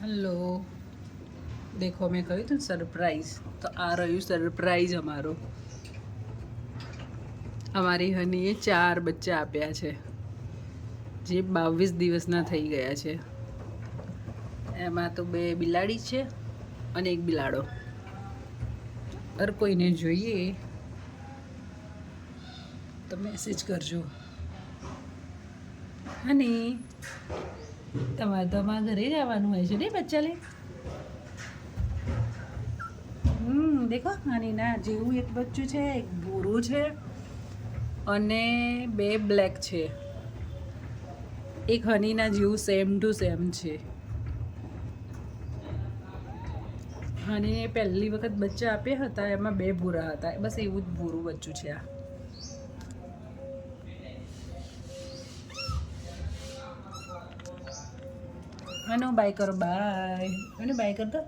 hello देखो मैं કહ્યું તું સરપ્રાઈઝ તો આ રહ્યું સરપ્રાઈઝ અમારો અમારી હનીએ 4 બચ્ચા આપ્યા છે જે 22 દિવસના થઈ ગયા છે એમાં તો 2 બિલાડી છે અને 1 બિલાડો હર કોઈને જોઈએ તો મેસેજ કરજો હની તમારે તો અમારા ઘરે જ આવવાનું હોય છે ને બચ્ચા લે દેખો હનીના જેવું એક બચ્ચું છે એક ભૂરું છે અને 2 બ્લેક છે એક હનીના જેવું સેમ ટુ સેમ છે હનીને પહેલી વખત બચ્ચા આપ્યા હતા એમાં 2 ભૂરા હતા બસ એવું જ ભૂરું બચ્ચું છે આ હનો બાય કરો બાય અને બાય કર દો